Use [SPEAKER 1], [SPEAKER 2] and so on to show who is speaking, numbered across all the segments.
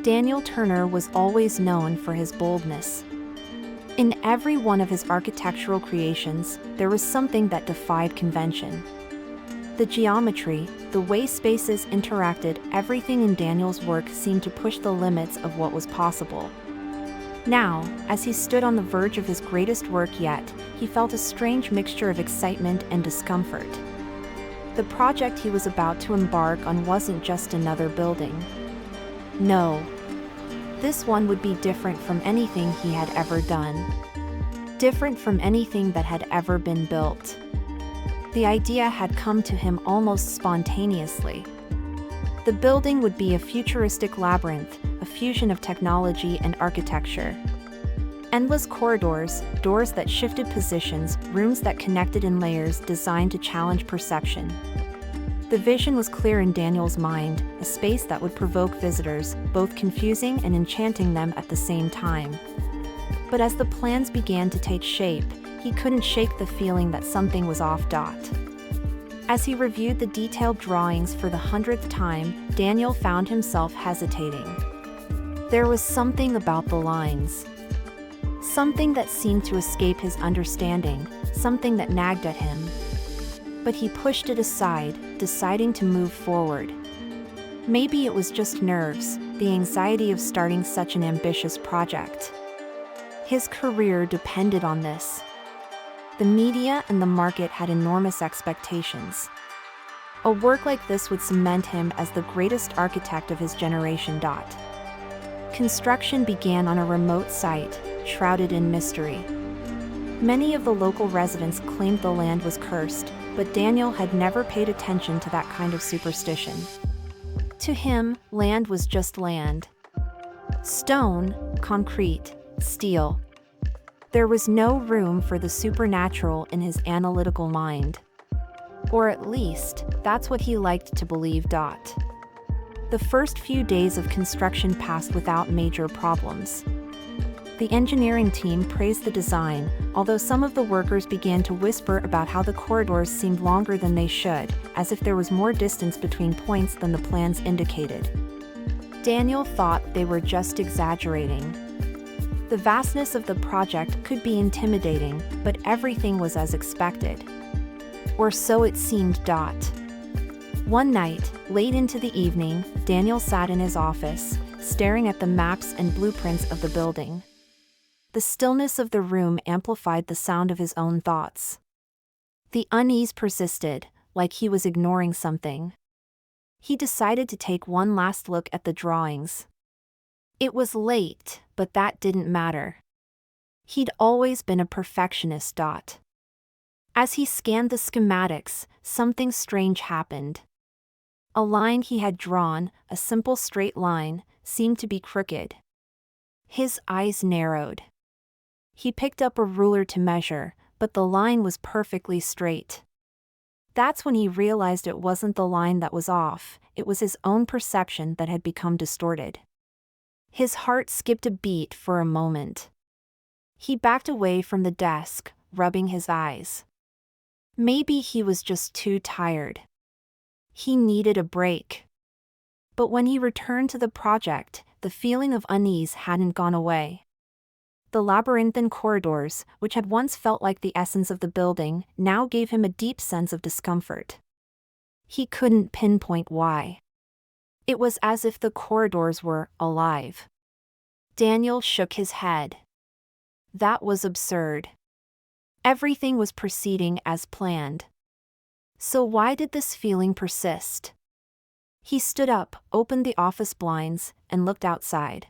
[SPEAKER 1] Daniel Turner was always known for his boldness. In every one of his architectural creations, there was something that defied convention. The geometry, the way spaces interacted, everything in Daniel's work seemed to push the limits of what was possible. Now, as he stood on the verge of his greatest work yet, he felt a strange mixture of excitement and discomfort. The project he was about to embark on wasn't just another building. No. This one would be different from anything he had ever done. Different from anything that had ever been built. The idea had come to him almost spontaneously. The building would be a futuristic labyrinth, a fusion of technology and architecture. Endless corridors, doors that shifted positions, rooms that connected in layers designed to challenge perception. The vision was clear in Daniel's mind, a space that would provoke visitors, both confusing and enchanting them at the same time. But as the plans began to take shape, he couldn't shake the feeling that something was off. As he reviewed the detailed drawings for the 100th time, Daniel found himself hesitating. There was something about the lines. Something that seemed to escape his understanding, something that nagged at him. But he pushed it aside, deciding to move forward. Maybe it was just nerves, the anxiety of starting such an ambitious project. His career depended on this. The media and the market had enormous expectations. A work like this would cement him as the greatest architect of his generation. Construction began on a remote site, shrouded in mystery. Many of the local residents claimed the land was cursed, but Daniel had never paid attention to that kind of superstition. To him, land was just land. Stone, concrete, steel. There was no room for the supernatural in his analytical mind. Or at least, that's what he liked to believe. The first few days of construction passed without major problems. The engineering team praised the design, although some of the workers began to whisper about how the corridors seemed longer than they should, as if there was more distance between points than the plans indicated. Daniel thought they were just exaggerating. The vastness of the project could be intimidating, but everything was as expected. Or so it seemed. One night, late into the evening, Daniel sat in his office, staring at the maps and blueprints of the building. The stillness of the room amplified the sound of his own thoughts. The unease persisted, like he was ignoring something. He decided to take one last look at the drawings. It was late, but that didn't matter. He'd always been a perfectionist. As he scanned the schematics, something strange happened. A line he had drawn, a simple straight line, seemed to be crooked. His eyes narrowed. He picked up a ruler to measure, but the line was perfectly straight. That's when he realized it wasn't the line that was off, it was his own perception that had become distorted. His heart skipped a beat for a moment. He backed away from the desk, rubbing his eyes. Maybe he was just too tired. He needed a break. But when he returned to the project, the feeling of unease hadn't gone away. The labyrinthine corridors, which had once felt like the essence of the building, now gave him a deep sense of discomfort. He couldn't pinpoint why. It was as if the corridors were alive. Daniel shook his head. That was absurd. Everything was proceeding as planned. So why did this feeling persist? He stood up, opened the office blinds, and looked outside.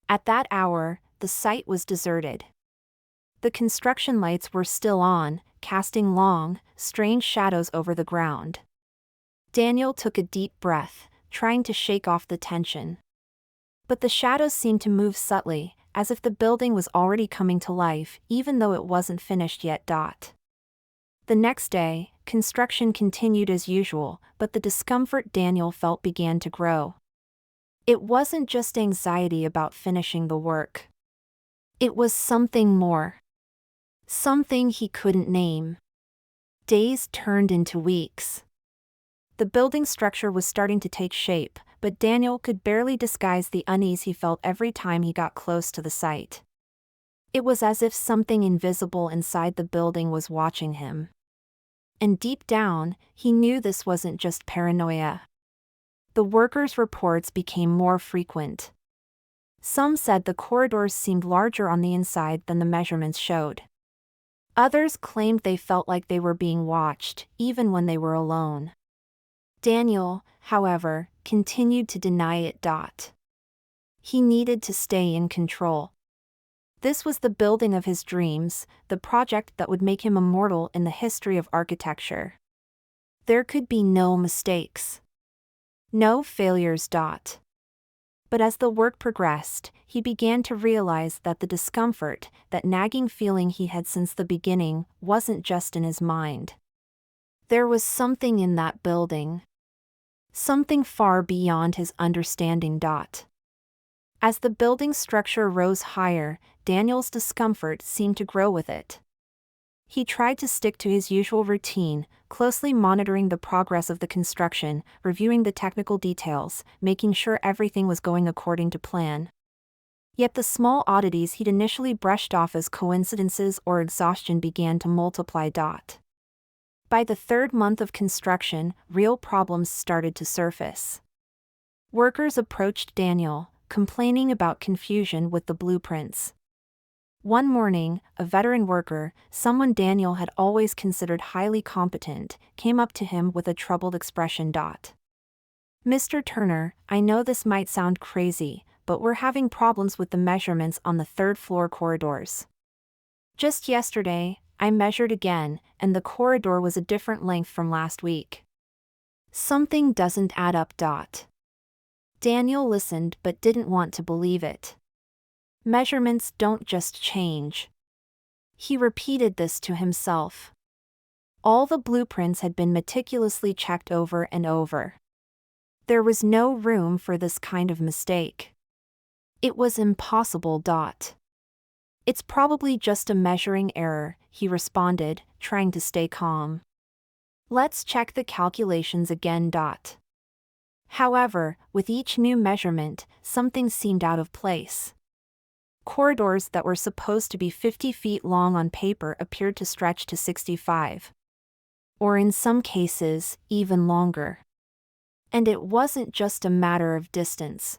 [SPEAKER 1] At that hour, the site was deserted. The construction lights were still on, casting long, strange shadows over the ground. Daniel took a deep breath, trying to shake off the tension. But the shadows seemed to move subtly, as if the building was already coming to life, even though it wasn't finished yet. The next day, construction continued as usual, but the discomfort Daniel felt began to grow. It wasn't just anxiety about finishing the work. It was something more. Something he couldn't name. Days turned into weeks. The building structure was starting to take shape, but but Daniel could barely disguise the unease he felt every time he got close to the site. It was as if something invisible inside the building was watching him. And deep down, he knew this wasn't just paranoia. The workers' reports became more frequent. Some said the corridors seemed larger on the inside than the measurements showed. Others claimed they felt like they were being watched, even when they were alone. Daniel, however, continued to deny it. He needed to stay in control. This was the building of his dreams, the project that would make him immortal in the history of architecture. There could be no mistakes. No failures. But as the work progressed, he began to realize that the discomfort, that nagging feeling he had since the beginning, wasn't just in his mind. There was something in that building. Something far beyond his understanding. As the building's structure rose higher, Daniel's discomfort seemed to grow with it. He tried to stick to his usual routine, closely monitoring the progress of the construction, reviewing the technical details, making sure everything was going according to plan. Yet the small oddities he'd initially brushed off as coincidences or exhaustion began to multiply. By the third month of construction, real problems started to surface. Workers approached Daniel, complaining about confusion with the blueprints. One morning, a veteran worker, someone Daniel had always considered highly competent, came up to him with a troubled expression. "Mr. Turner, I know this might sound crazy, but we're having problems with the measurements on the third-floor corridors. Just yesterday, I measured again, and the corridor was a different length from last week. Something doesn't add up." Daniel listened but didn't want to believe it. Measurements don't just change. He repeated this to himself. All the blueprints had been meticulously checked over and over. There was no room for this kind of mistake. It was impossible. "It's probably just a measuring error," he responded, trying to stay calm. "Let's check the calculations again." However, with each new measurement, something seemed out of place. Corridors that were supposed to be 50 feet long on paper appeared to stretch to 65. Or in some cases, even longer. And it wasn't just a matter of distance.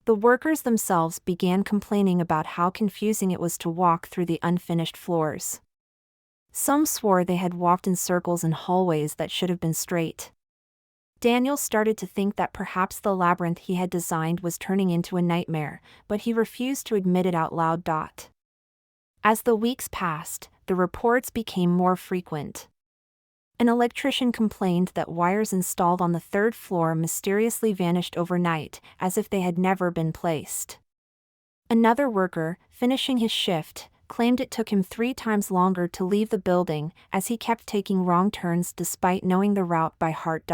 [SPEAKER 1] The workers themselves began complaining about how confusing it was to walk through the unfinished floors. Some swore they had walked in circles in hallways that should have been straight. Daniel started to think that perhaps the labyrinth he had designed was turning into a nightmare, but he refused to admit it out loud. As the weeks passed, the reports became more frequent. An electrician complained that wires installed on the third floor mysteriously vanished overnight, as if they had never been placed. Another worker, finishing his shift, claimed it took him 3 times longer to leave the building, as he kept taking wrong turns despite knowing the route by heart.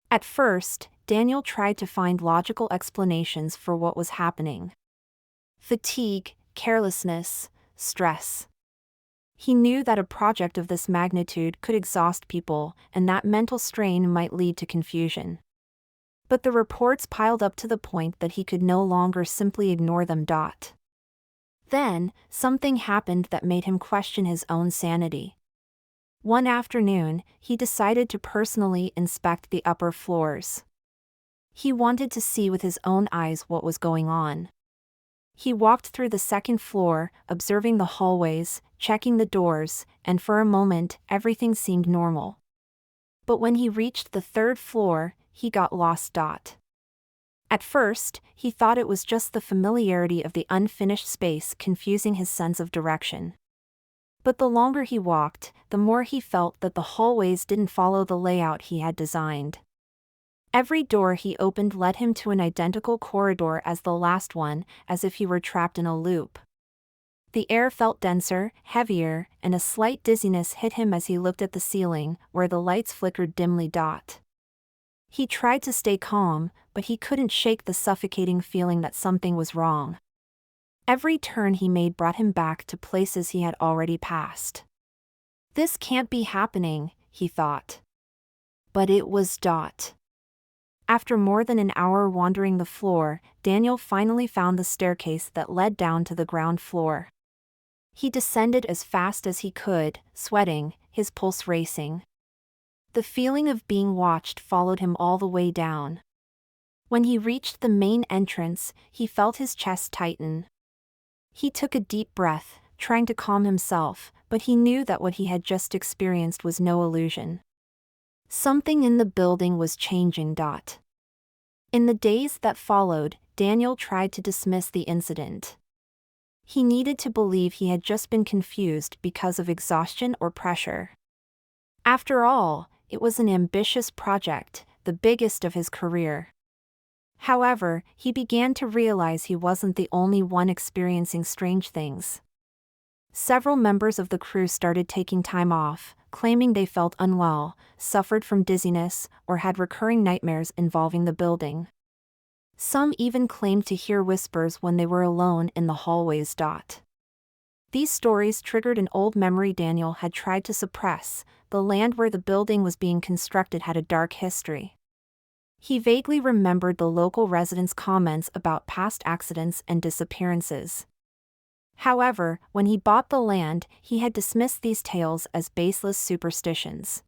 [SPEAKER 1] At first, Daniel tried to find logical explanations for what was happening. Fatigue, carelessness, stress. He knew that a project of this magnitude could exhaust people, and that mental strain might lead to confusion. But the reports piled up to the point that he could no longer simply ignore them. Then, something happened that made him question his own sanity. One afternoon, he decided to personally inspect the upper floors. He wanted to see with his own eyes what was going on. He walked through the second floor, observing the hallways, checking the doors, and for a moment, everything seemed normal. But when he reached the third floor, he got lost. At first, he thought it was just the familiarity of the unfinished space confusing his sense of direction. But the longer he walked, the more he felt that the hallways didn't follow the layout he had designed. Every door he opened led him to an identical corridor as the last one, as if he were trapped in a loop. The air felt denser, heavier, and a slight dizziness hit him as he looked at the ceiling, where the lights flickered dimly. He tried to stay calm, but he couldn't shake the suffocating feeling that something was wrong. Every turn he made brought him back to places he had already passed. "This can't be happening," he thought. But it was. After more than an hour wandering the floor, Daniel finally found the staircase that led down to the ground floor. He descended as fast as he could, sweating, his pulse racing. The feeling of being watched followed him all the way down. When he reached the main entrance, he felt his chest tighten. He took a deep breath, trying to calm himself, but he knew that what he had just experienced was no illusion. Something in the building was changing. In the days that followed, Daniel tried to dismiss the incident. He needed to believe he had just been confused because of exhaustion or pressure. After all, it was an ambitious project, the biggest of his career. However, he began to realize he wasn't the only one experiencing strange things. Several members of the crew started taking time off, claiming they felt unwell, suffered from dizziness, or had recurring nightmares involving the building. Some even claimed to hear whispers when they were alone in the hallways. These stories triggered an old memory Daniel had tried to suppress. The land where the building was being constructed had a dark history. He vaguely remembered the local residents' comments about past accidents and disappearances. However, when he bought the land, he had dismissed these tales as baseless superstitions.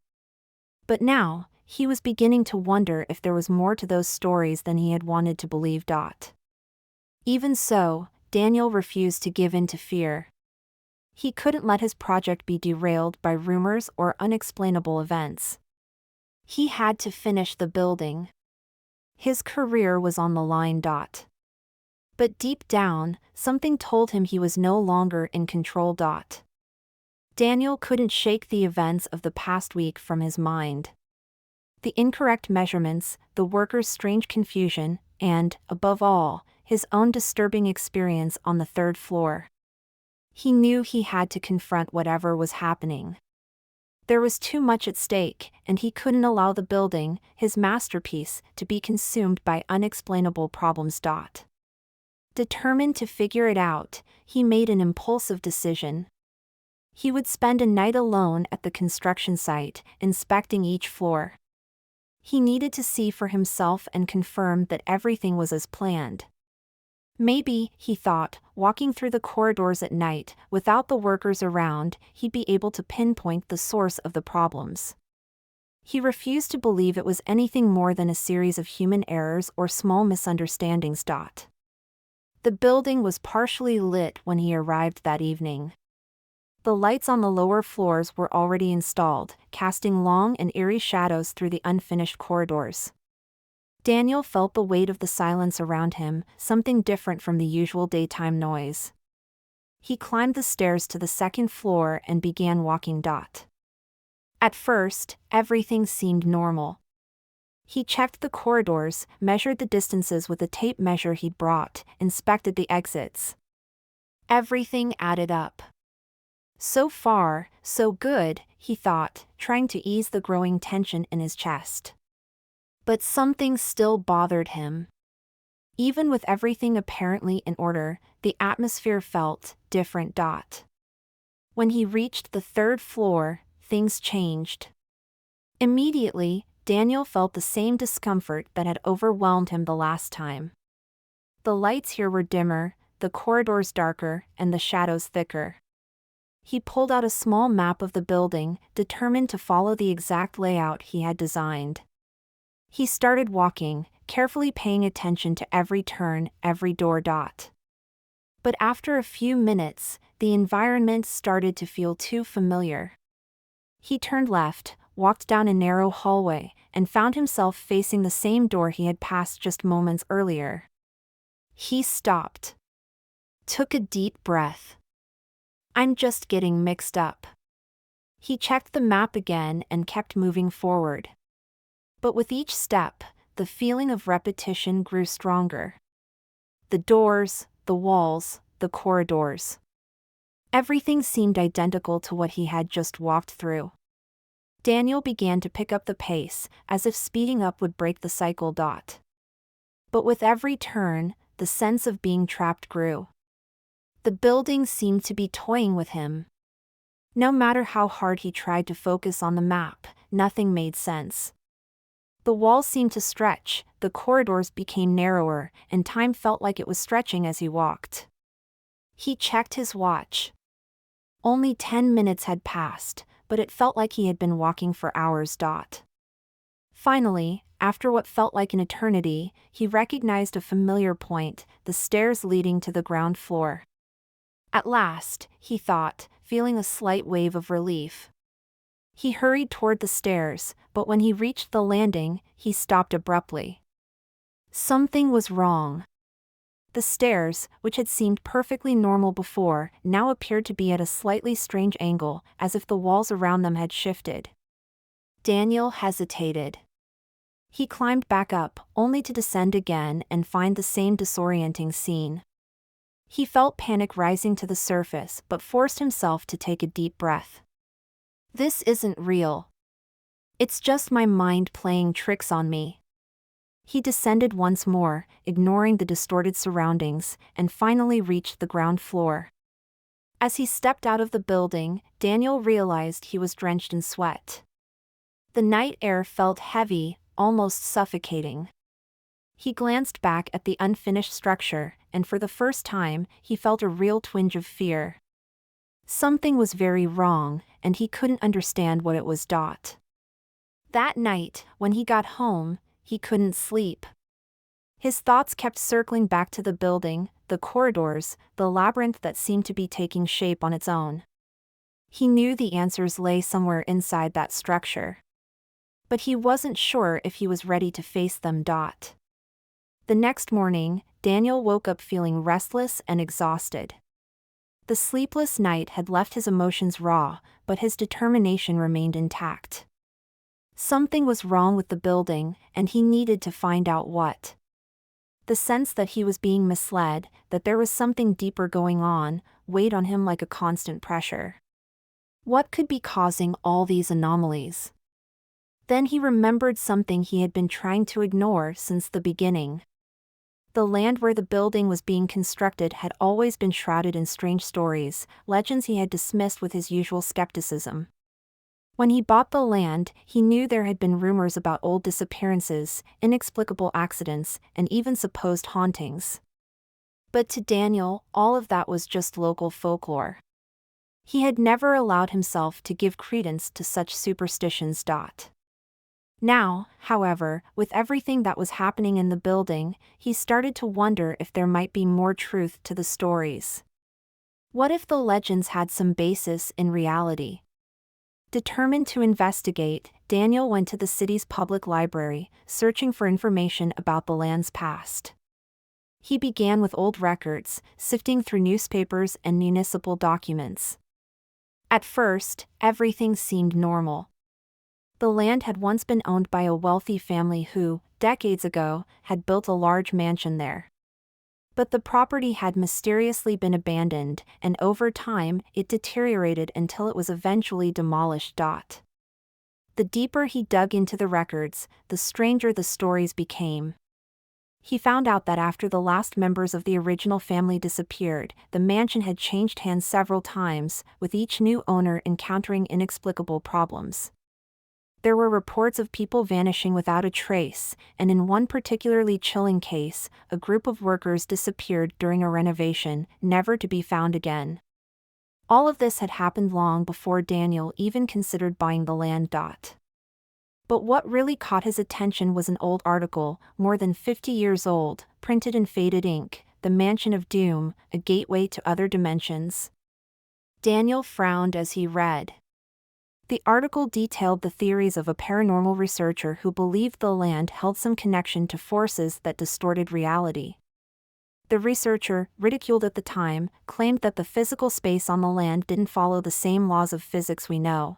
[SPEAKER 1] But now, he was beginning to wonder if there was more to those stories than he had wanted to believe. Even so, Daniel refused to give in to fear. He couldn't let his project be derailed by rumors or unexplainable events. He had to finish the building. His career was on the line. But deep down, something told him he was no longer in control. Daniel couldn't shake the events of the past week from his mind. The incorrect measurements, the workers' strange confusion, and, above all, his own disturbing experience on the third floor. He knew he had to confront whatever was happening. There was too much at stake, and he couldn't allow the building, his masterpiece, to be consumed by unexplainable problems. Determined to figure it out, he made an impulsive decision. He would spend a night alone at the construction site, inspecting each floor. He needed to see for himself and confirm that everything was as planned. Maybe, he thought, walking through the corridors at night, without the workers around, he'd be able to pinpoint the source of the problems. He refused to believe it was anything more than a series of human errors or small misunderstandings. The building was partially lit when he arrived that evening. The lights on the lower floors were already installed, casting long and eerie shadows through the unfinished corridors. Daniel felt the weight of the silence around him, something different from the usual daytime noise. He climbed the stairs to the second floor and began walking. At first, everything seemed normal. He checked the corridors, measured the distances with a tape measure he'd brought, inspected the exits. Everything added up. So far, so good, he thought, trying to ease the growing tension in his chest. But something still bothered him. Even with everything apparently in order, the atmosphere felt different. When he reached the third floor, things changed. Immediately, Daniel felt the same discomfort that had overwhelmed him the last time. The lights here were dimmer, the corridors darker, and the shadows thicker. He pulled out a small map of the building, determined to follow the exact layout he had designed. He started walking, carefully paying attention to every turn, every door. But after a few minutes, the environment started to feel too familiar. He turned left, walked down a narrow hallway, and found himself facing the same door he had passed just moments earlier. He stopped. Took a deep breath. I'm just getting mixed up. He checked the map again and kept moving forward. But with each step, the feeling of repetition grew stronger. The doors, the walls, the corridors. Everything seemed identical to what he had just walked through. Daniel began to pick up the pace, as if speeding up would break the cycle. But with every turn, the sense of being trapped grew. The building seemed to be toying with him. No matter how hard he tried to focus on the map, nothing made sense. The walls seemed to stretch, the corridors became narrower, and time felt like it was stretching as he walked. He checked his watch. Only 10 minutes had passed, but it felt like he had been walking for hours. Finally, after what felt like an eternity, he recognized a familiar point, the stairs leading to the ground floor. At last, he thought, feeling a slight wave of relief. He hurried toward the stairs, but when he reached the landing, he stopped abruptly. Something was wrong. The stairs, which had seemed perfectly normal before, now appeared to be at a slightly strange angle, as if the walls around them had shifted. Daniel hesitated. He climbed back up, only to descend again and find the same disorienting scene. He felt panic rising to the surface but forced himself to take a deep breath. This isn't real. It's just my mind playing tricks on me. He descended once more, ignoring the distorted surroundings, and finally reached the ground floor. As he stepped out of the building, Daniel realized he was drenched in sweat. The night air felt heavy, almost suffocating. He glanced back at the unfinished structure, and for the first time, he felt a real twinge of fear. Something was very wrong, and he couldn't understand what it was. That night, when he got home, he couldn't sleep. His thoughts kept circling back to the building, the corridors, the labyrinth that seemed to be taking shape on its own. He knew the answers lay somewhere inside that structure. But he wasn't sure if he was ready to face them. The next morning, Daniel woke up feeling restless and exhausted. The sleepless night had left his emotions raw, but his determination remained intact. Something was wrong with the building, and he needed to find out what. The sense that he was being misled, that there was something deeper going on, weighed on him like a constant pressure. What could be causing all these anomalies? Then he remembered something he had been trying to ignore since the beginning. The land where the building was being constructed had always been shrouded in strange stories, legends he had dismissed with his usual skepticism. When he bought the land, he knew there had been rumors about old disappearances, inexplicable accidents, and even supposed hauntings. But to Daniel, all of that was just local folklore. He had never allowed himself to give credence to such superstitions. Now, however, with everything that was happening in the building, he started to wonder if there might be more truth to the stories. What if the legends had some basis in reality? Determined to investigate, Daniel went to the city's public library, searching for information about the land's past. He began with old records, sifting through newspapers and municipal documents. At first, everything seemed normal. The land had once been owned by a wealthy family who, decades ago, had built a large mansion there. But the property had mysteriously been abandoned, and over time, it deteriorated until it was eventually demolished. The deeper he dug into the records, the stranger the stories became. He found out that after the last members of the original family disappeared, the mansion had changed hands several times, with each new owner encountering inexplicable problems. There were reports of people vanishing without a trace, and in one particularly chilling case, a group of workers disappeared during a renovation, never to be found again. All of this had happened long before Daniel even considered buying the land. But what really caught his attention was an old article, more than 50 years old, printed in faded ink, "The Mansion of Doom, a Gateway to Other Dimensions." Daniel frowned as he read. The article detailed the theories of a paranormal researcher who believed the land held some connection to forces that distorted reality. The researcher, ridiculed at the time, claimed that the physical space on the land didn't follow the same laws of physics we know.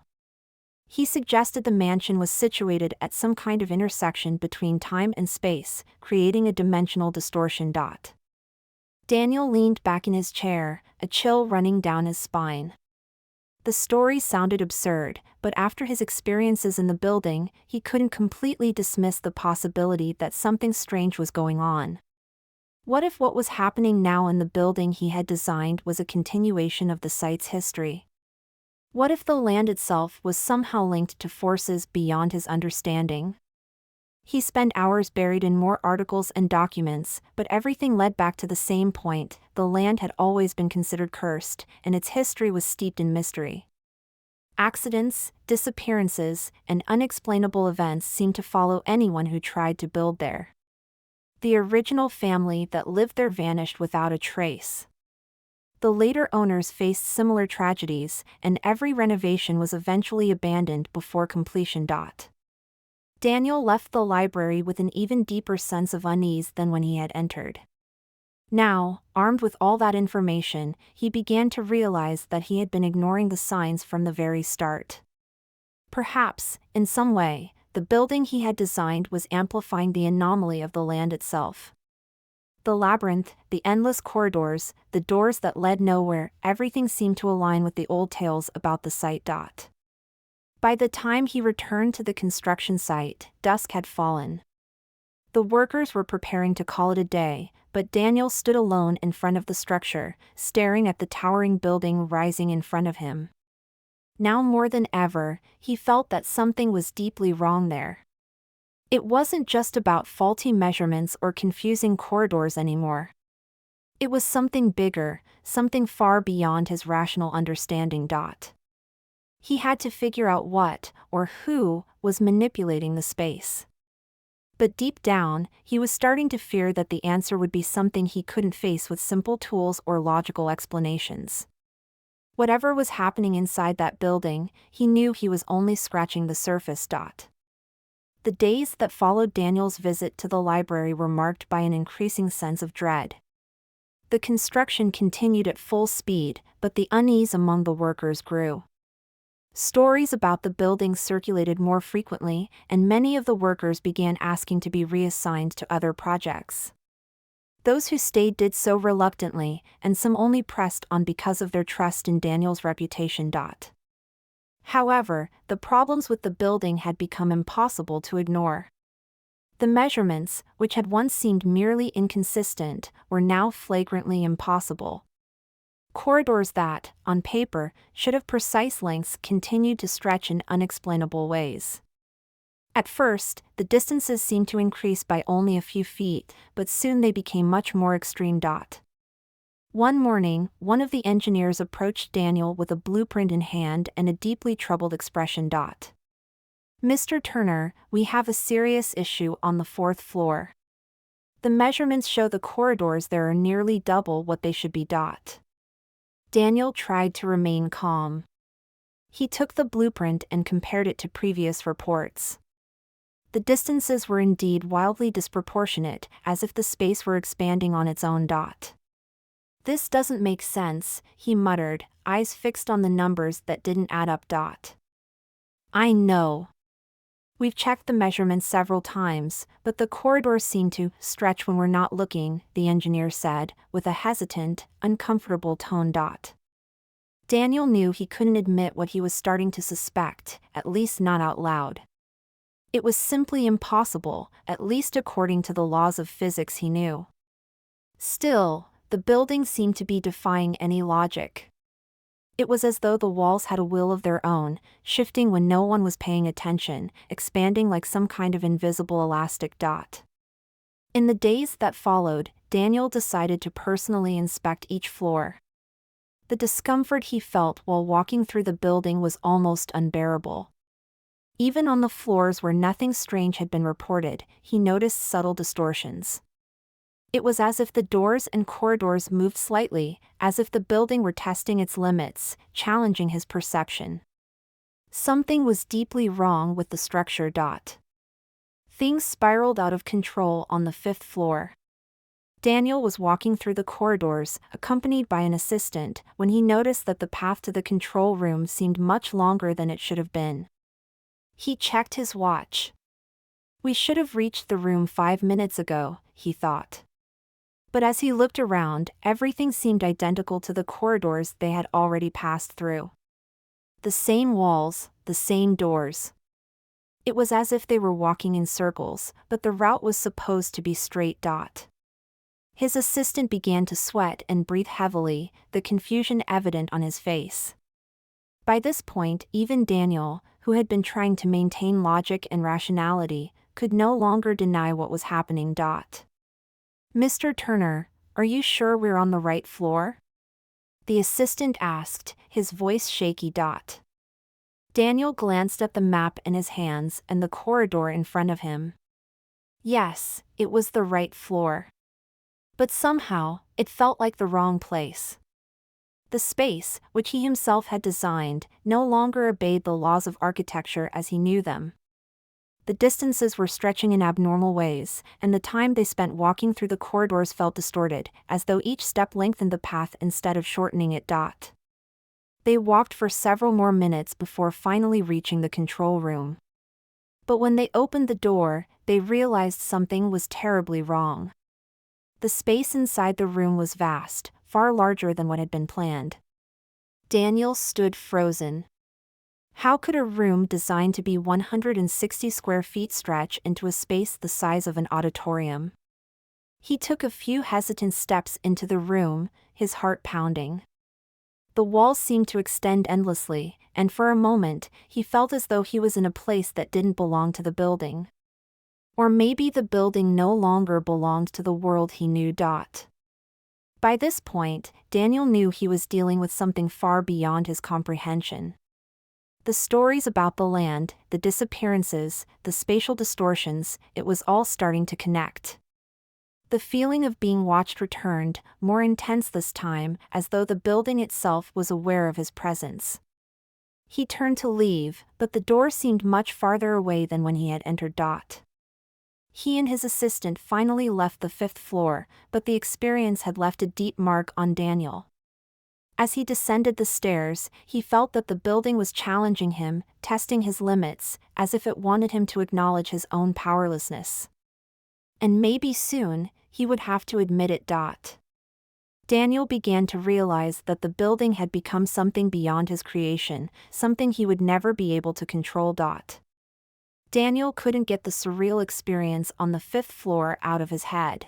[SPEAKER 1] He suggested the mansion was situated at some kind of intersection between time and space, creating a dimensional distortion. Daniel leaned back in his chair, a chill running down his spine. The story sounded absurd, but after his experiences in the building, he couldn't completely dismiss the possibility that something strange was going on. What if what was happening now in the building he had designed was a continuation of the site's history? What if the land itself was somehow linked to forces beyond his understanding? He spent hours buried in more articles and documents, but everything led back to the same point: the land had always been considered cursed, and its history was steeped in mystery. Accidents, disappearances, and unexplainable events seemed to follow anyone who tried to build there. The original family that lived there vanished without a trace. The later owners faced similar tragedies, and every renovation was eventually abandoned before completion. Daniel left the library with an even deeper sense of unease than when he had entered. Now, armed with all that information, he began to realize that he had been ignoring the signs from the very start. Perhaps, in some way, the building he had designed was amplifying the anomaly of the land itself. The labyrinth, the endless corridors, the doors that led nowhere, everything seemed to align with the old tales about the site. By the time he returned to the construction site, dusk had fallen. The workers were preparing to call it a day, but Daniel stood alone in front of the structure, staring at the towering building rising in front of him. Now more than ever, he felt that something was deeply wrong there. It wasn't just about faulty measurements or confusing corridors anymore. It was something bigger, something far beyond his rational understanding. He had to figure out what, or who, was manipulating the space. But deep down, he was starting to fear that the answer would be something he couldn't face with simple tools or logical explanations. Whatever was happening inside that building, he knew he was only scratching the surface. The days that followed Daniel's visit to the library were marked by an increasing sense of dread. The construction continued at full speed, but the unease among the workers grew. Stories about the building circulated more frequently, and many of the workers began asking to be reassigned to other projects. Those who stayed did so reluctantly, and some only pressed on because of their trust in Daniel's reputation. However, the problems with the building had become impossible to ignore. The measurements, which had once seemed merely inconsistent, were now flagrantly impossible. Corridors that, on paper, should have precise lengths continued to stretch in unexplainable ways. At first, the distances seemed to increase by only a few feet, but soon they became much more extreme. One morning, one of the engineers approached Daniel with a blueprint in hand and a deeply troubled expression. "Mr. Turner, we have a serious issue on the 4th floor. The measurements show the corridors there are nearly double what they should be." Daniel tried to remain calm. He took the blueprint and compared it to previous reports. The distances were indeed wildly disproportionate, as if the space were expanding on its own. "This doesn't make sense," he muttered, eyes fixed on the numbers that didn't add up. "I know. We've checked the measurements several times, but the corridors seem to stretch when we're not looking," the engineer said, with a hesitant, uncomfortable tone. Daniel knew he couldn't admit what he was starting to suspect, at least not out loud. It was simply impossible, at least according to the laws of physics he knew. Still, the building seemed to be defying any logic. It was as though the walls had a will of their own, shifting when no one was paying attention, expanding like some kind of invisible elastic. In the days that followed, Daniel decided to personally inspect each floor. The discomfort he felt while walking through the building was almost unbearable. Even on the floors where nothing strange had been reported, he noticed subtle distortions. It was as if the doors and corridors moved slightly, as if the building were testing its limits, challenging his perception. Something was deeply wrong with the structure. Things spiraled out of control on the 5th floor. Daniel was walking through the corridors, accompanied by an assistant, when he noticed that the path to the control room seemed much longer than it should have been. He checked his watch. "We should have reached the room 5 minutes ago," he thought. But as he looked around, everything seemed identical to the corridors they had already passed through. The same walls, the same doors. It was as if they were walking in circles, but the route was supposed to be straight. His assistant began to sweat and breathe heavily, the confusion evident on his face. By this point, even Daniel, who had been trying to maintain logic and rationality, could no longer deny what was happening. Mr. Turner, are you sure we're on the right floor? The assistant asked, his voice shaky. Daniel glanced at the map in his hands and the corridor in front of him. Yes, it was the right floor. But somehow, it felt like the wrong place. The space, which he himself had designed, no longer obeyed the laws of architecture as he knew them. The distances were stretching in abnormal ways, and the time they spent walking through the corridors felt distorted, as though each step lengthened the path instead of shortening it. They walked for several more minutes before finally reaching the control room. But when they opened the door, they realized something was terribly wrong. The space inside the room was vast, far larger than what had been planned. Daniel stood frozen. How could a room designed to be 160 square feet stretch into a space the size of an auditorium? He took a few hesitant steps into the room, his heart pounding. The walls seemed to extend endlessly, and for a moment, he felt as though he was in a place that didn't belong to the building. Or maybe the building no longer belonged to the world he knew. By this point, Daniel knew he was dealing with something far beyond his comprehension. The stories about the land, the disappearances, the spatial distortions, it was all starting to connect. The feeling of being watched returned, more intense this time, as though the building itself was aware of his presence. He turned to leave, but the door seemed much farther away than when he had entered. He and his assistant finally left the 5th floor, but the experience had left a deep mark on Daniel. As he descended the stairs, he felt that the building was challenging him, testing his limits, as if it wanted him to acknowledge his own powerlessness. And maybe soon, he would have to admit it. Daniel began to realize that the building had become something beyond his creation, something he would never be able to control. Daniel couldn't get the surreal experience on the 5th floor out of his head.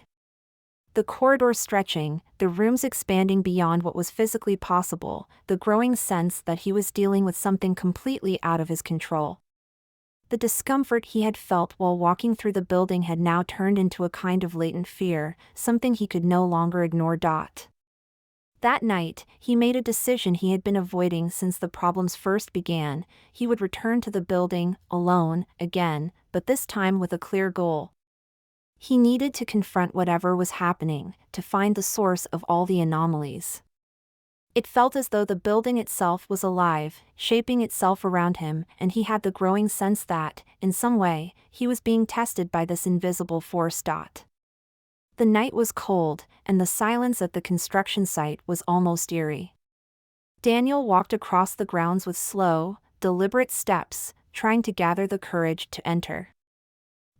[SPEAKER 1] The corridors stretching, the rooms expanding beyond what was physically possible, the growing sense that he was dealing with something completely out of his control. The discomfort he had felt while walking through the building had now turned into a kind of latent fear, something he could no longer ignore. That night, he made a decision he had been avoiding since the problems first began. He would return to the building, alone, again, but this time with a clear goal. He needed to confront whatever was happening, to find the source of all the anomalies. It felt as though the building itself was alive, shaping itself around him, and he had the growing sense that, in some way, he was being tested by this invisible force. The night was cold, and the silence at the construction site was almost eerie. Daniel walked across the grounds with slow, deliberate steps, trying to gather the courage to enter.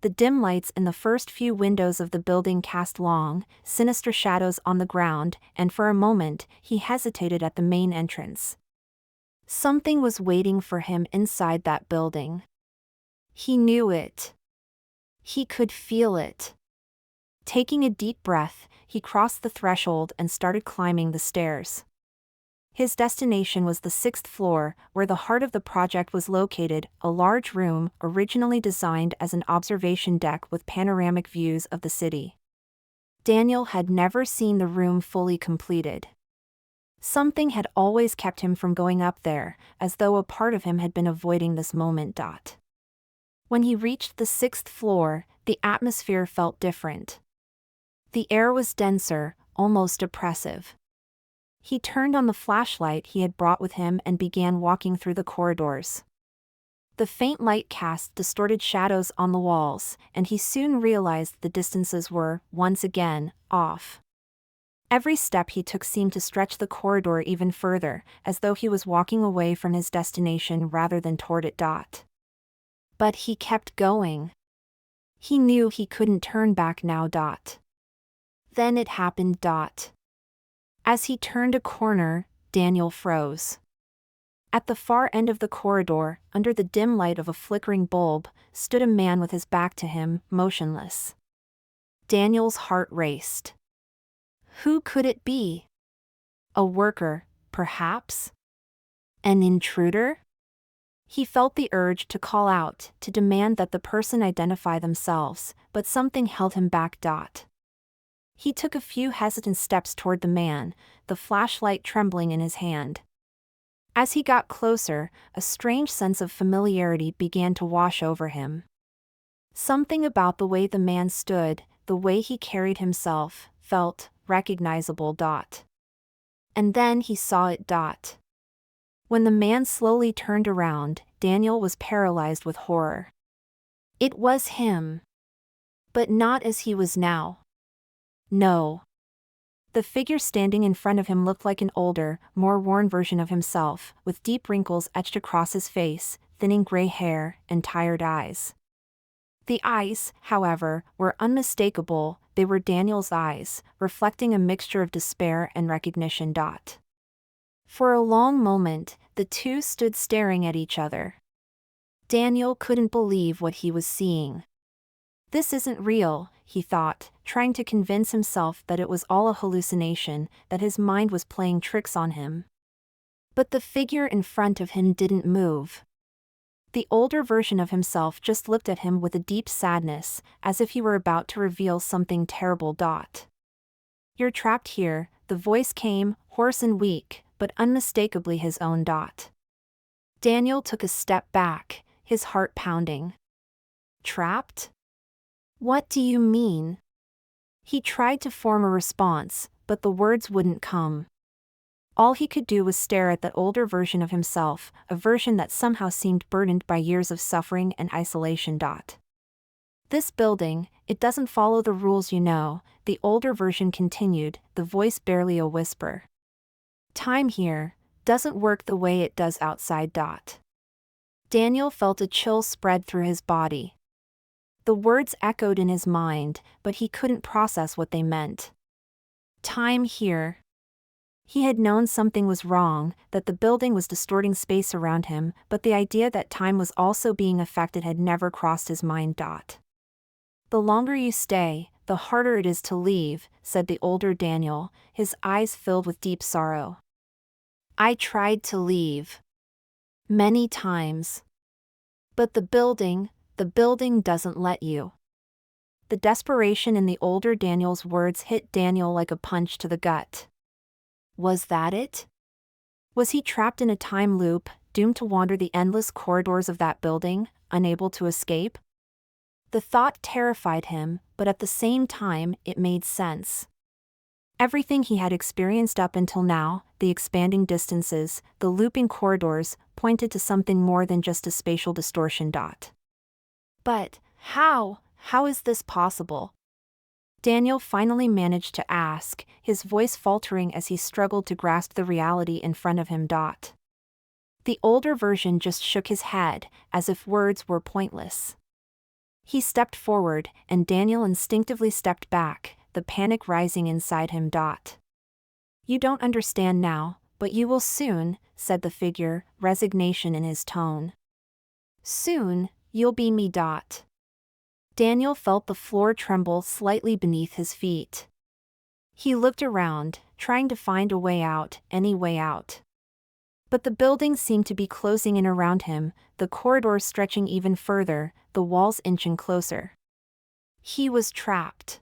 [SPEAKER 1] The dim lights in the first few windows of the building cast long, sinister shadows on the ground, and for a moment, he hesitated at the main entrance. Something was waiting for him inside that building. He knew it. He could feel it. Taking a deep breath, he crossed the threshold and started climbing the stairs. His destination was the 6th floor, where the heart of the project was located, a large room originally designed as an observation deck with panoramic views of the city. Daniel had never seen the room fully completed. Something had always kept him from going up there, as though a part of him had been avoiding this moment. When he reached the 6th floor, the atmosphere felt different. The air was denser, almost oppressive. He turned on the flashlight he had brought with him and began walking through the corridors. The faint light cast distorted shadows on the walls, and he soon realized the distances were, once again, off. Every step he took seemed to stretch the corridor even further, as though he was walking away from his destination rather than toward it. But he kept going. He knew he couldn't turn back now. Then it happened. As he turned a corner, Daniel froze. At the far end of the corridor, under the dim light of a flickering bulb, stood a man with his back to him, motionless. Daniel's heart raced. Who could it be? A worker, perhaps? An intruder? He felt the urge to call out, to demand that the person identify themselves, but something held him back. He took a few hesitant steps toward the man, the flashlight trembling in his hand. As he got closer, a strange sense of familiarity began to wash over him. Something about the way the man stood, the way he carried himself, felt recognizable. And then he saw it. When the man slowly turned around, Daniel was paralyzed with horror. It was him. But not as he was now. No. The figure standing in front of him looked like an older, more worn version of himself, with deep wrinkles etched across his face, thinning gray hair, and tired eyes. The eyes, however, were unmistakable. They were Daniel's eyes, reflecting a mixture of despair and recognition. For a long moment, the two stood staring at each other. Daniel couldn't believe what he was seeing. This isn't real, he thought, trying to convince himself that it was all a hallucination, that his mind was playing tricks on him. But the figure in front of him didn't move. The older version of himself just looked at him with a deep sadness, as if he were about to reveal something terrible. You're trapped here, the voice came, hoarse and weak, but unmistakably his own. Daniel took a step back, his heart pounding. Trapped? What do you mean? He tried to form a response, but the words wouldn't come. All he could do was stare at that older version of himself, a version that somehow seemed burdened by years of suffering and isolation. This building, it doesn't follow the rules, the older version continued, the voice barely a whisper. Time here doesn't work the way it does outside. Daniel felt a chill spread through his body. The words echoed in his mind, but he couldn't process what they meant. Time here. He had known something was wrong, that the building was distorting space around him, but the idea that time was also being affected had never crossed his mind. The longer you stay, the harder it is to leave, said the older Daniel, his eyes filled with deep sorrow. I tried to leave. Many times. But the building doesn't let you. The desperation in the older Daniel's words hit Daniel like a punch to the gut. Was that it? Was he trapped in a time loop, doomed to wander the endless corridors of that building, unable to escape? The thought terrified him, but at the same time, it made sense. Everything he had experienced up until now, the expanding distances, the looping corridors, pointed to something more than just a spatial distortion. But, how is this possible? Daniel finally managed to ask, his voice faltering as he struggled to grasp the reality in front of him. The older version just shook his head, as if words were pointless. He stepped forward, and Daniel instinctively stepped back, the panic rising inside him. You don't understand now, but you will soon, said the figure, resignation in his tone. Soon, you'll be me. Daniel felt the floor tremble slightly beneath his feet. He looked around, trying to find a way out, any way out. But the building seemed to be closing in around him, the corridors stretching even further, the walls inching closer. He was trapped.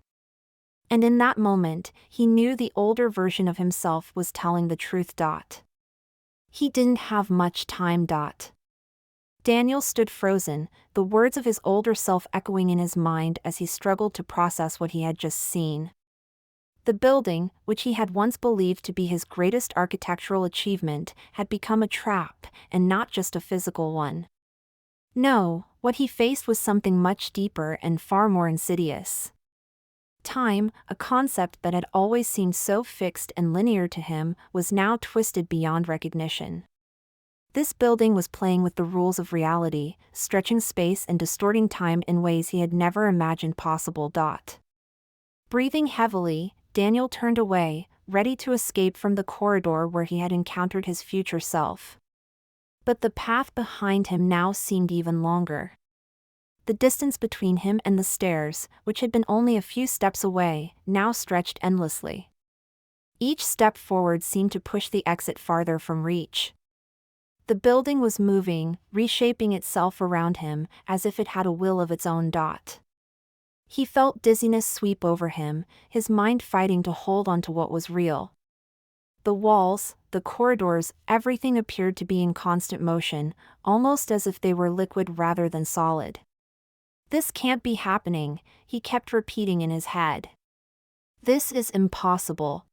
[SPEAKER 1] And in that moment, he knew the older version of himself was telling the truth. He didn't have much time. Daniel stood frozen, the words of his older self echoing in his mind as he struggled to process what he had just seen. The building, which he had once believed to be his greatest architectural achievement, had become a trap, and not just a physical one. No, what he faced was something much deeper and far more insidious. Time, a concept that had always seemed so fixed and linear to him, was now twisted beyond recognition. This building was playing with the rules of reality, stretching space and distorting time in ways he had never imagined possible. Breathing heavily, Daniel turned away, ready to escape from the corridor where he had encountered his future self. But the path behind him now seemed even longer. The distance between him and the stairs, which had been only a few steps away, now stretched endlessly. Each step forward seemed to push the exit farther from reach. The building was moving, reshaping itself around him, as if it had a will of its own. He felt dizziness sweep over him, his mind fighting to hold on to what was real. The walls, the corridors, everything appeared to be in constant motion, almost as if they were liquid rather than solid. This can't be happening, he kept repeating in his head. This is impossible.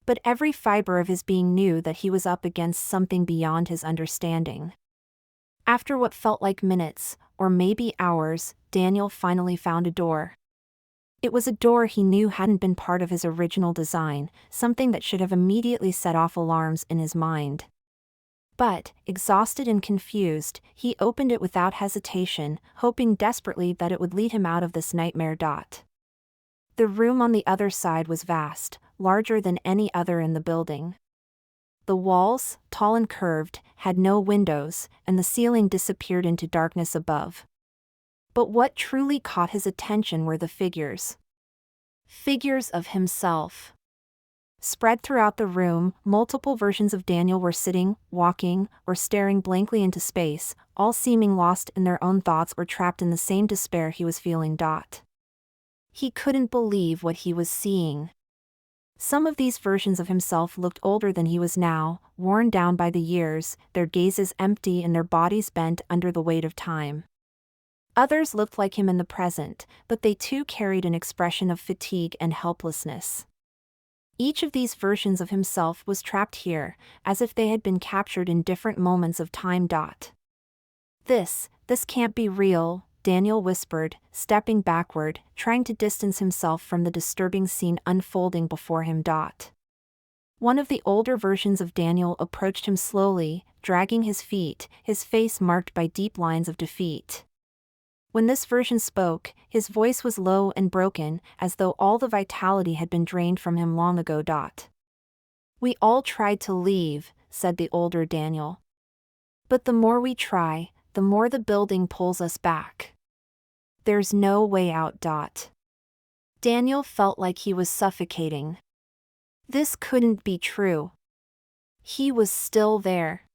[SPEAKER 1] But every fiber of his being knew that he was up against something beyond his understanding. After what felt like minutes, or maybe hours, Daniel finally found a door. It was a door he knew hadn't been part of his original design, something that should have immediately set off alarms in his mind. But, exhausted and confused, he opened it without hesitation, hoping desperately that it would lead him out of this nightmare. The room on the other side was vast, larger than any other in the building. The walls, tall and curved, had no windows, and the ceiling disappeared into darkness above. But what truly caught his attention were the figures. Figures of himself. Spread throughout the room, multiple versions of Daniel were sitting, walking, or staring blankly into space, all seeming lost in their own thoughts or trapped in the same despair he was feeling. He couldn't believe what he was seeing. Some of these versions of himself looked older than he was now, worn down by the years, their gazes empty and their bodies bent under the weight of time. Others looked like him in the present, but they too carried an expression of fatigue and helplessness. Each of these versions of himself was trapped here, as if they had been captured in different moments of time. This can't be real, Daniel whispered, stepping backward, trying to distance himself from the disturbing scene unfolding before him. One of the older versions of Daniel approached him slowly, dragging his feet, his face marked by deep lines of defeat. When this version spoke, his voice was low and broken, as though all the vitality had been drained from him long ago. "We all tried to leave," said the older Daniel. "But the more we try, the more the building pulls us back. There's no way out." Daniel felt like he was suffocating. This couldn't be true. He was still there.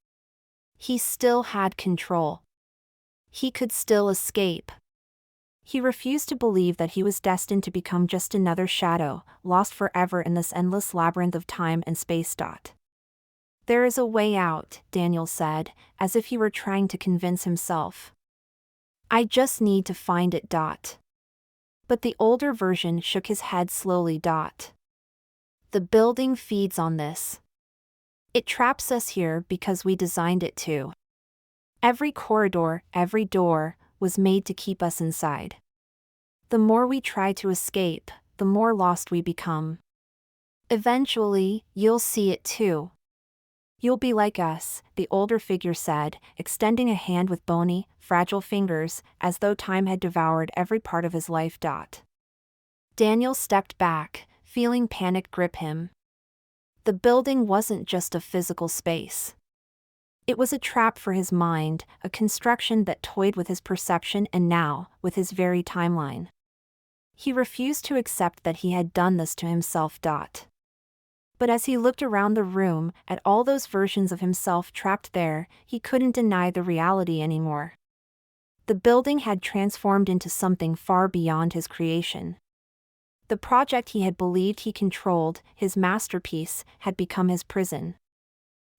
[SPEAKER 1] He still had control. He could still escape. He refused to believe that he was destined to become just another shadow, lost forever in this endless labyrinth of time and space. "There is a way out," Daniel said, as if he were trying to convince himself. "I just need to find it." But the older version shook his head slowly. "The building feeds on this. It traps us here because we designed it to. Every corridor, every door, was made to keep us inside. The more we try to escape, the more lost we become. Eventually, you'll see it too. You'll be like us," the older figure said, extending a hand with bony, fragile fingers, as though time had devoured every part of his life. Daniel stepped back, feeling panic grip him. The building wasn't just a physical space. It was a trap for his mind, a construction that toyed with his perception and now, with his very timeline. He refused to accept that he had done this to himself. But as he looked around the room, at all those versions of himself trapped there, he couldn't deny the reality anymore. The building had transformed into something far beyond his creation. The project he had believed he controlled, his masterpiece, had become his prison.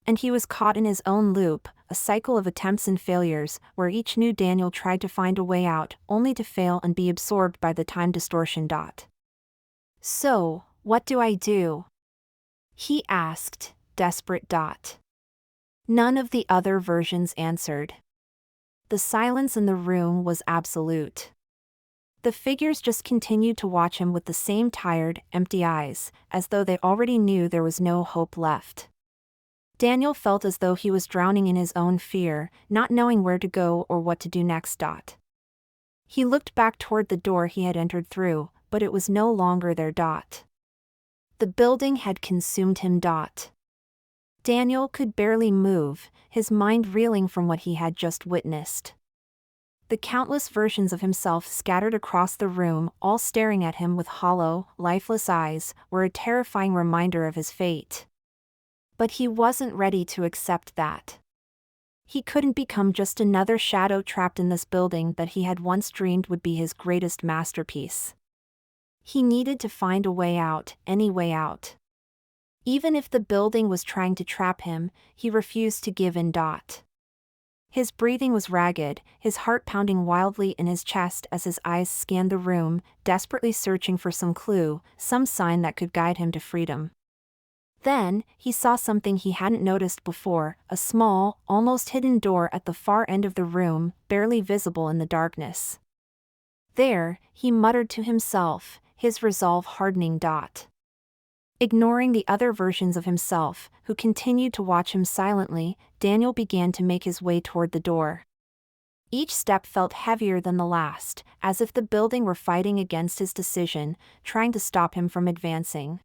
[SPEAKER 1] And he was caught in his own loop, a cycle of attempts and failures, where each new Daniel tried to find a way out, only to fail and be absorbed by the time distortion. "So, what do I do?" he asked, desperate. None of the other versions answered. The silence in the room was absolute. The figures just continued to watch him with the same tired, empty eyes, as though they already knew there was no hope left. Daniel felt as though he was drowning in his own fear, not knowing where to go or what to do next. He looked back toward the door he had entered through, but it was no longer there. The building had consumed him. Daniel could barely move, his mind reeling from what he had just witnessed. The countless versions of himself scattered across the room, all staring at him with hollow, lifeless eyes, were a terrifying reminder of his fate. But he wasn't ready to accept that. He couldn't become just another shadow trapped in this building that he had once dreamed would be his greatest masterpiece. He needed to find a way out, any way out. Even if the building was trying to trap him, he refused to give in. His breathing was ragged, his heart pounding wildly in his chest as his eyes scanned the room, desperately searching for some clue, some sign that could guide him to freedom. Then, he saw something he hadn't noticed before, a small, almost hidden door at the far end of the room, barely visible in the darkness. There, he muttered to himself, his resolve hardening. Ignoring the other versions of himself, who continued to watch him silently, Daniel began to make his way toward the door. Each step felt heavier than the last, as if the building were fighting against his decision, trying to stop him from advancing.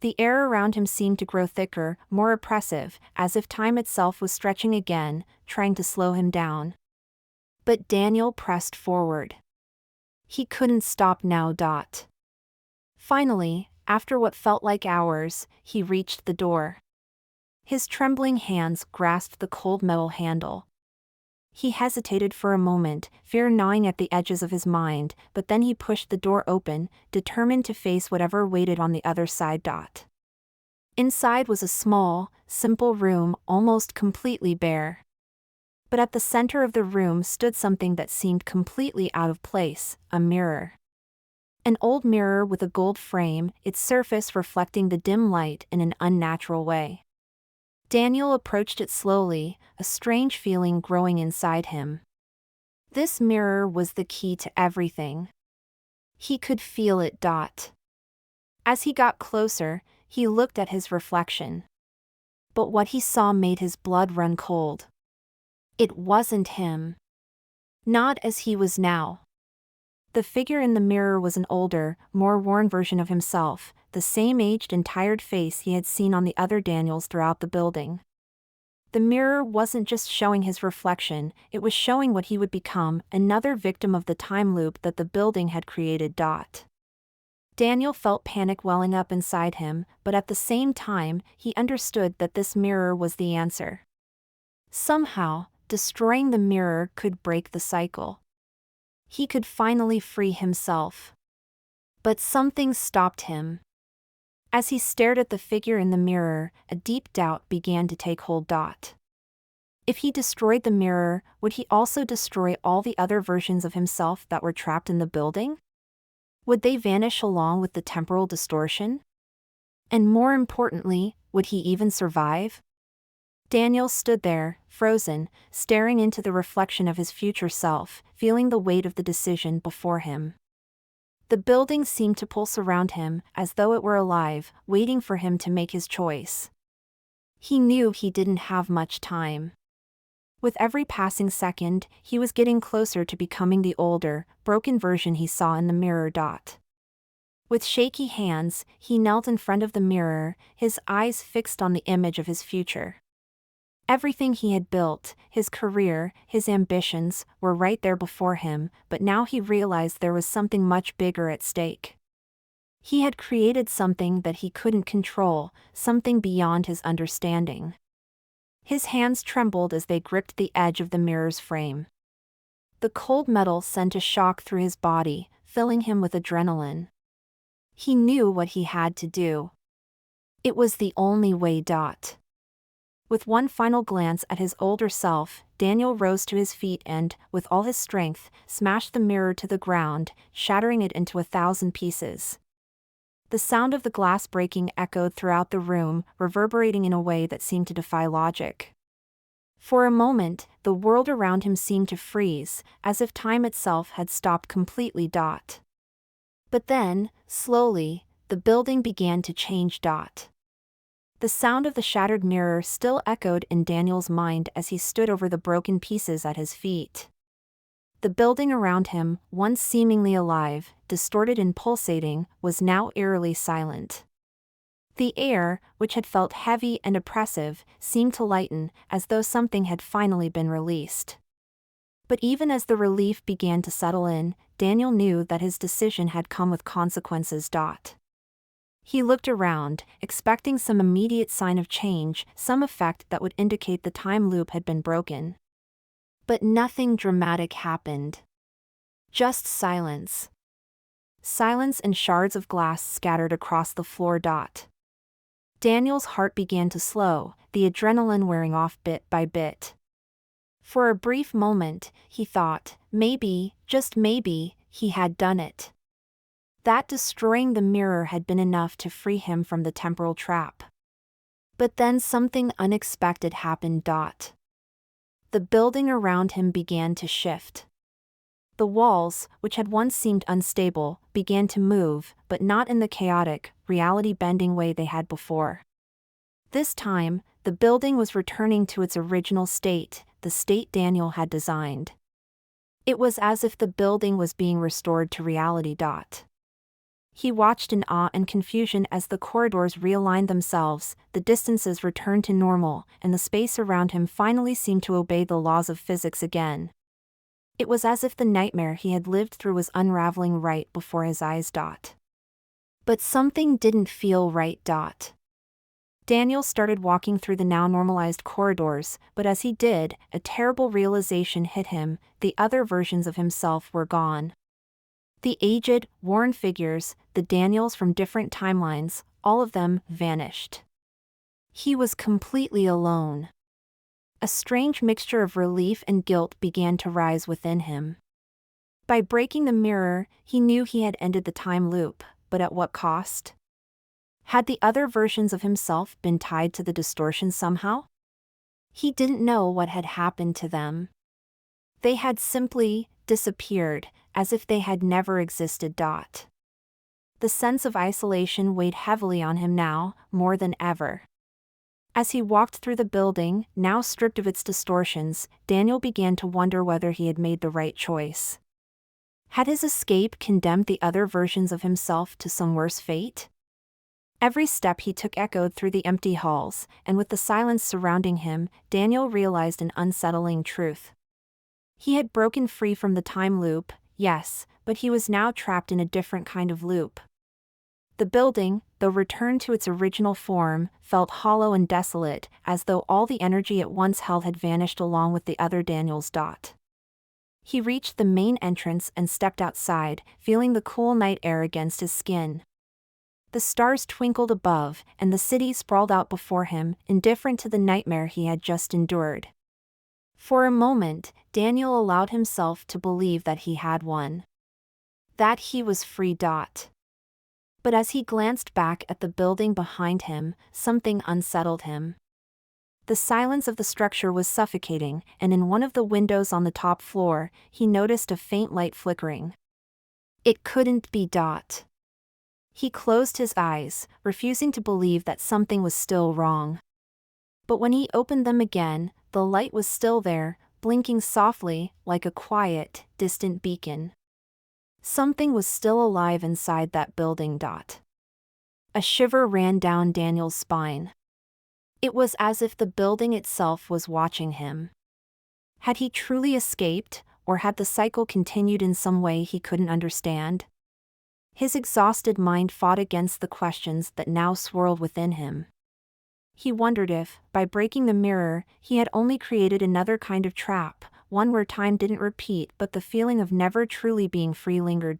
[SPEAKER 1] The air around him seemed to grow thicker, more oppressive, as if time itself was stretching again, trying to slow him down. But Daniel pressed forward. He couldn't stop now. Finally, after what felt like hours, he reached the door. His trembling hands grasped the cold metal handle. He hesitated for a moment, fear gnawing at the edges of his mind, but then he pushed the door open, determined to face whatever waited on the other side. Inside was a small, simple room, almost completely bare. But at the center of the room stood something that seemed completely out of place, a mirror. An old mirror with a gold frame, its surface reflecting the dim light in an unnatural way. Daniel approached it slowly, a strange feeling growing inside him. This mirror was the key to everything. He could feel it. As he got closer, he looked at his reflection. But what he saw made his blood run cold. It wasn't him. Not as he was now. The figure in the mirror was an older, more worn version of himself, the same aged and tired face he had seen on the other Daniels throughout the building. The mirror wasn't just showing his reflection, it was showing what he would become, another victim of the time loop that the building had created. Daniel felt panic welling up inside him, but at the same time, he understood that this mirror was the answer. Somehow, destroying the mirror could break the cycle. He could finally free himself. But something stopped him. As he stared at the figure in the mirror, a deep doubt began to take hold. If he destroyed the mirror, would he also destroy all the other versions of himself that were trapped in the building? Would they vanish along with the temporal distortion? And more importantly, would he even survive? Daniel stood there, frozen, staring into the reflection of his future self, feeling the weight of the decision before him. The building seemed to pulse around him, as though it were alive, waiting for him to make his choice. He knew he didn't have much time. With every passing second, he was getting closer to becoming the older, broken version he saw in the mirror. With shaky hands, he knelt in front of the mirror, his eyes fixed on the image of his future. Everything he had built, his career, his ambitions, were right there before him, but now he realized there was something much bigger at stake. He had created something that he couldn't control, something beyond his understanding. His hands trembled as they gripped the edge of the mirror's frame. The cold metal sent a shock through his body, filling him with adrenaline. He knew what he had to do. It was the only way. With one final glance at his older self, Daniel rose to his feet and, with all his strength, smashed the mirror to the ground, shattering it into 1,000 pieces. The sound of the glass breaking echoed throughout the room, reverberating in a way that seemed to defy logic. For a moment, the world around him seemed to freeze, as if time itself had stopped completely. But then, slowly, the building began to change. The sound of the shattered mirror still echoed in Daniel's mind as he stood over the broken pieces at his feet. The building around him, once seemingly alive, distorted and pulsating, was now eerily silent. The air, which had felt heavy and oppressive, seemed to lighten, as though something had finally been released. But even as the relief began to settle in, Daniel knew that his decision had come with consequences. He looked around, expecting some immediate sign of change, some effect that would indicate the time loop had been broken. But nothing dramatic happened. Just silence. Silence and shards of glass scattered across the floor. Daniel's heart began to slow, the adrenaline wearing off bit by bit. For a brief moment, he thought, maybe, just maybe, he had done it. That destroying the mirror had been enough to free him from the temporal trap. But then something unexpected happened. The building around him began to shift. The walls, which had once seemed unstable, began to move, but not in the chaotic, reality-bending way they had before. This time, the building was returning to its original state, the state Daniel had designed. It was as if the building was being restored to reality. He watched in awe and confusion as the corridors realigned themselves, the distances returned to normal, and the space around him finally seemed to obey the laws of physics again. It was as if the nightmare he had lived through was unraveling right before his eyes. But something didn't feel right. Daniel started walking through the now normalized corridors, but as he did, a terrible realization hit him: the other versions of himself were gone. The aged, worn figures, the Daniels from different timelines, all of them vanished. He was completely alone. A strange mixture of relief and guilt began to rise within him. By breaking the mirror, he knew he had ended the time loop, but at what cost? Had the other versions of himself been tied to the distortion somehow? He didn't know what had happened to them. They had simply disappeared, as if they had never existed. The sense of isolation weighed heavily on him now, more than ever. As he walked through the building, now stripped of its distortions, Daniel began to wonder whether he had made the right choice. Had his escape condemned the other versions of himself to some worse fate? Every step he took echoed through the empty halls, and with the silence surrounding him, Daniel realized an unsettling truth. He had broken free from the time loop, yes, but he was now trapped in a different kind of loop. The building, though returned to its original form, felt hollow and desolate, as though all the energy it once held had vanished along with the other Daniels. He reached the main entrance and stepped outside, feeling the cool night air against his skin. The stars twinkled above, and the city sprawled out before him, indifferent to the nightmare he had just endured. For a moment, Daniel allowed himself to believe that he had won. That he was free. But as he glanced back at the building behind him, something unsettled him. The silence of the structure was suffocating, and in one of the windows on the top floor, he noticed a faint light flickering. It couldn't be. He closed his eyes, refusing to believe that something was still wrong. But when he opened them again, the light was still there, blinking softly, like a quiet, distant beacon. Something was still alive inside that building. A shiver ran down Daniel's spine. It was as if the building itself was watching him. Had he truly escaped, or had the cycle continued in some way he couldn't understand? His exhausted mind fought against the questions that now swirled within him. He wondered if, by breaking the mirror, he had only created another kind of trap, one where time didn't repeat but the feeling of never truly being free lingered.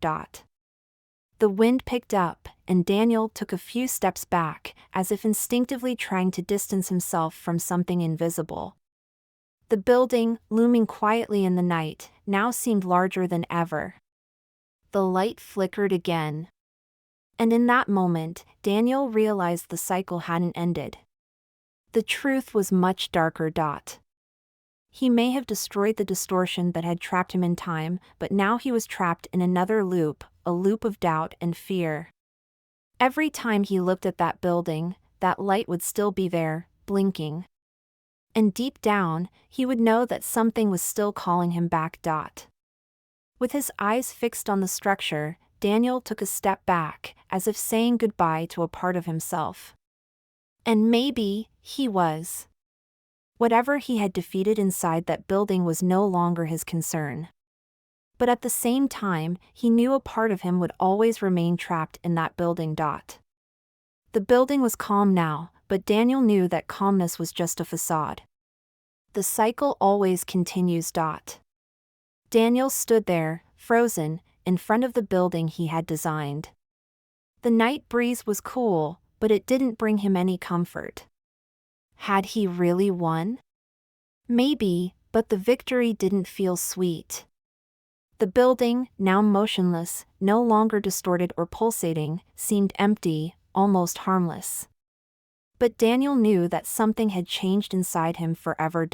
[SPEAKER 1] The wind picked up, and Daniel took a few steps back, as if instinctively trying to distance himself from something invisible. The building, looming quietly in the night, now seemed larger than ever. The light flickered again. And in that moment, Daniel realized the cycle hadn't ended. The truth was much darker. He may have destroyed the distortion that had trapped him in time, but now he was trapped in another loop, a loop of doubt and fear. Every time he looked at that building, that light would still be there, blinking. And deep down, he would know that something was still calling him back. With his eyes fixed on the structure, Daniel took a step back, as if saying goodbye to a part of himself. And maybe he was. Whatever he had defeated inside that building was no longer his concern. But at the same time, he knew a part of him would always remain trapped in that building. The building was calm now, but Daniel knew that calmness was just a facade. The cycle always continues. Daniel stood there, frozen, in front of the building he had designed. The night breeze was cool, but it didn't bring him any comfort. Had he really won? Maybe, but the victory didn't feel sweet. The building, now motionless, no longer distorted or pulsating, seemed empty, almost harmless. But Daniel knew that something had changed inside him forever.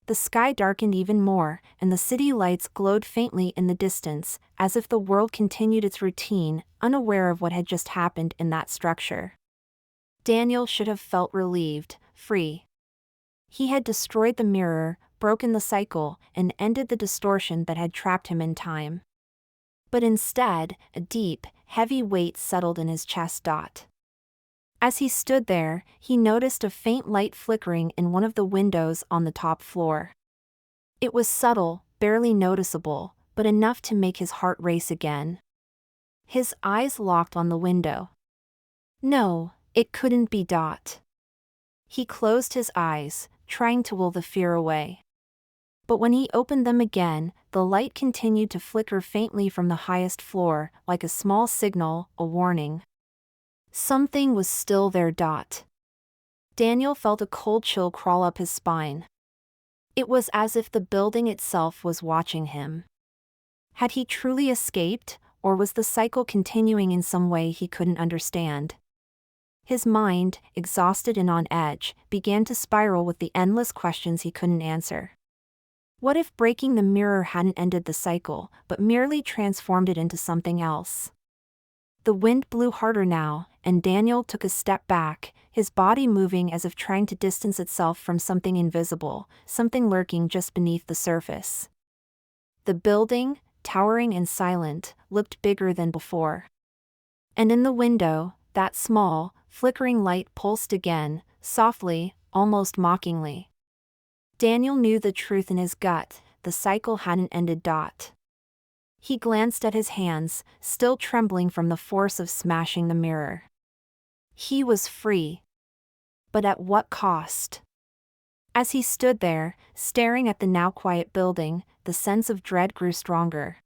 [SPEAKER 1] The sky darkened even more, and the city lights glowed faintly in the distance, as if the world continued its routine, unaware of what had just happened in that structure. Daniel should have felt relieved, free. He had destroyed the mirror, broken the cycle, and ended the distortion that had trapped him in time. But instead, a deep, heavy weight settled in his chest. As he stood there, he noticed a faint light flickering in one of the windows on the top floor. It was subtle, barely noticeable, but enough to make his heart race again. His eyes locked on the window. No, it couldn't be. He closed his eyes, trying to will the fear away. But when he opened them again, the light continued to flicker faintly from the highest floor, like a small signal, a warning. Something was still there. Daniel felt a cold chill crawl up his spine. It was as if the building itself was watching him. Had he truly escaped, or was the cycle continuing in some way he couldn't understand? His mind, exhausted and on edge, began to spiral with the endless questions he couldn't answer. What if breaking the mirror hadn't ended the cycle, but merely transformed it into something else? The wind blew harder now, and Daniel took a step back, his body moving as if trying to distance itself from something invisible, something lurking just beneath the surface. The building, towering and silent, looked bigger than before. And in the window, that small, flickering light pulsed again, softly, almost mockingly. Daniel knew the truth in his gut: the cycle hadn't ended. He glanced at his hands, still trembling from the force of smashing the mirror. He was free. But at what cost? As he stood there, staring at the now quiet building, the sense of dread grew stronger.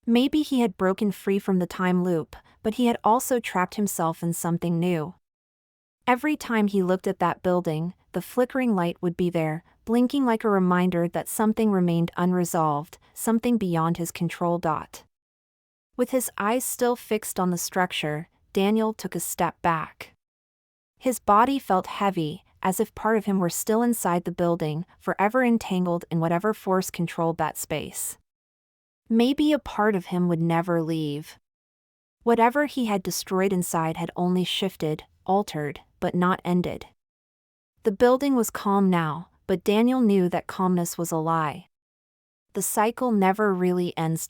[SPEAKER 1] Maybe he had broken free from the time loop, but he had also trapped himself in something new. Every time he looked at that building, the flickering light would be there, blinking like a reminder that something remained unresolved, something beyond his control. With his eyes still fixed on the structure, Daniel took a step back. His body felt heavy, as if part of him were still inside the building, forever entangled in whatever force controlled that space. Maybe a part of him would never leave. Whatever he had destroyed inside had only shifted, altered, but not ended. The building was calm now, but Daniel knew that calmness was a lie. The cycle never really ends.